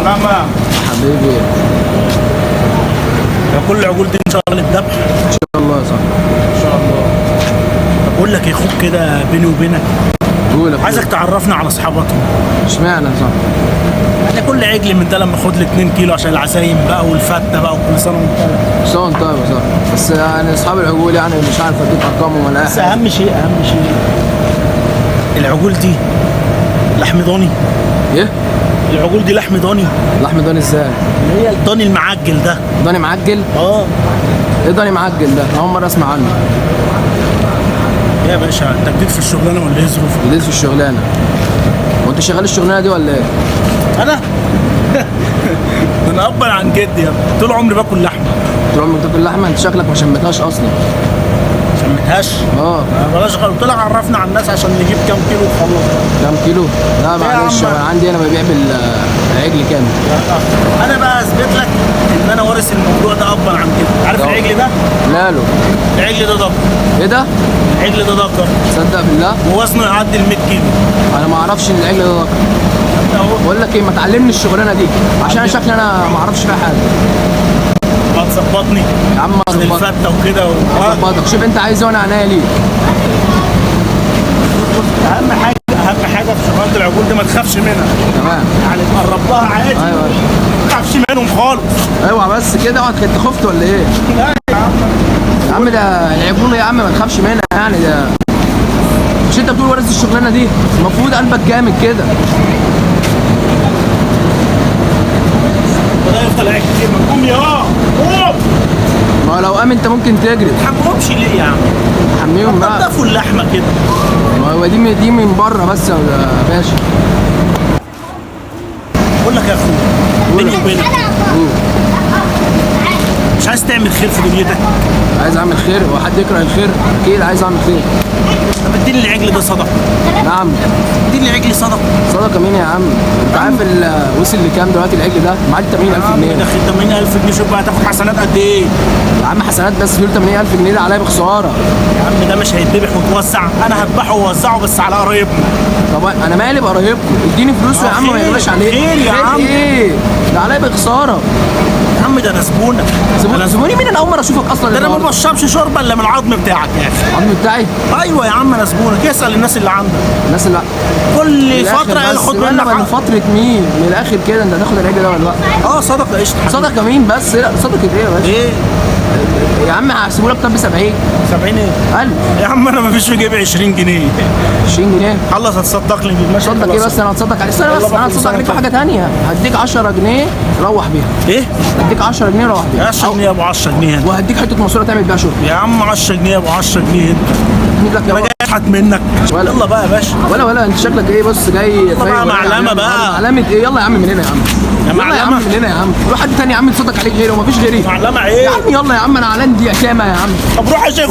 معلمة حبيبي. كل العجول دي ان شاء الله للذبح ان شاء الله يا صاحبي. ان شاء الله. طب بقول لك يا اخوك كده بيني وبينك، قول يا أخويا. عايزك تعرفنا على اصحاباتهم. اشمعنى يا صاحبي؟ يعني كل عجل من ده لما اخد لي 2 كيلو عشان العزايم بقى والفته بقى وكل سنه وانت طيب. سواء طيب يا صاحبي، بس يعني اصحاب العجول يعني مش عارف اديك ارقامهم ولا اي بس حاجه. اهم شيء العجول دي لحم ضاني. ايه؟ العجول دي لحم ضاني، لحم ضاني ازاي؟ اللي هي الضاني المعجل ده. ضاني معجل؟ اه ايه ضاني معجل ده؟ اول مره اسمع عنه. يا باشا انت جديد في الشغلانه ولا ايه ظروفك؟ جديد في الشغلانه. وانت شغال الشغلانه دي ولا ايه؟ انا انا ابا عن جدي يا ابني، طول عمري باكل لحمه. طول عمرك بتاكل لحمه؟ انت شكلك ما شمتهاش اصلا. شمتهاش؟ اه. بلاش غلط، قلت لك عرفنا على الناس عشان نجيب كام كيلو وخلاص. كام كيلو؟ لا معلش، عم؟ عندي انا ببيع بالعجل كامل. انا بقى اثبت لك ان انا وارث الموضوع ده ابا عن كده. عارف طبعا. العجل ده؟ لا له. العجل ده ضبط. ايه ده؟ العجل ده ضبط تصدق بالله؟ ووزنه يعدي ال 100 كيلو. انا ما اعرفش ان العجل ده ذكر. اهو بقول لك ايه، ما تعلمني الشغلانه دي عشان انا شكلي انا ما اعرفش فيها حاجه. هتظبطني يا عم عن اظبطك. الفته وكده اظبطك، شوف انت عايز ايه وانا عينيا ليك. اهم حاجه في شغلانه العجول دي ما تخافش منها. تمام. يعني تقرب لها عادي. ايوه ما تخافش منهم خالص. ايوه بس كده، اوعى انت خفت ولا ايه؟ لا يا عم. يا عم ده العجول يا عم ما تخافش منها يعني. ده مش انت بتقول ورث الشغلانه دي؟ المفروض قلبك جامد كده. وده يفضل قاعد كتير، ما تقوم يا قوم. ما هو لو قام انت ممكن تجري. ما تحمهمش ليه يا عم؟ حميهم بقى. نضفوا اللحمه كده. ما هو دي من بره بس يا باشا. بقول لك يا اخويا بيني وبينك، قول. مش عايز تعمل خير في دنيتك؟ عايز اعمل خير؟ هو حد يكره الخير؟ اكيد عايز اعمل خير. طب اديني العجل ده صدقه. نعم. اديني العجل صدقه. صدقه مين يا عم؟ انت عارف وصل لكام دلوقتي العجل ده؟ معدي 80000 جنيه. يا اخي 80000 جنيه، شوف بقى هتاخد حسنات قد ايه؟ يا عم حسنات بس، دول 80000 جنيه ده عليا بخساره. يا عم ده مش هيتذبح وتوزع، انا هذبحه واوزعه بس على قرايبنا. طب انا مالي بقرايبكم؟ اديني فلوس يا عم ما يغلاش عليك. خير يا عم. ايه؟ ده عليا بخساره. يا عم ده انا زبونك. زبوني مين؟ انا اول مره اشوفك اصلا. ده انا ما بشربش شوربه الا من العظم بتاعك يا اخي. العظم بتاعي؟ ايوه يا عم انا زبونك، اسال الناس اللي عندك. الناس اللي كل فتره ياخد منك من فتره مين؟ من الاخر كده انت هتاخد العجل ده ولا لا؟ صدقه قشطه. صدقه مين بس؟ لا صدقه ايه يا باشا؟ ايه يا عم هحسبه لك طب ب 70. 70 ايه؟ 1000 يا عم انا ما فيش في جيبي 20 جنيه. 20 جنيه؟ خلص هتصدق لي بالمشي. تصدق ايه بس؟ انا هتصدق عليك. استنى بس، انا هتصدق عليك بحاجه ثانيه. هديك 10 جنيه روح بيها. ايه؟ هديك 10 جنيه روح بيها. 10 جنيه يا ابو 10 جنيه انت. وهديك حته ماسوره تعمل بيها شغل. يا عم 10 جنيه يا ابو 10 جنيه انت. مين لك يا انا بابا؟ جاي اشحت منك. ولا. يلا بقى يا باشا. ولا انت شكلك ايه؟ بص جاي بقى معلمه بقى. معلمه ايه؟ يلا يا عم من هنا يا عم. يلا يا عم من هنا يا عم. روح حد تاني يا عم يتصدق عليك غيري ومفيش غيري. معلمه ايه؟ يا عم يلا يا عم، انا اعلان دي كامه يا عم. طب روح يا شيخ.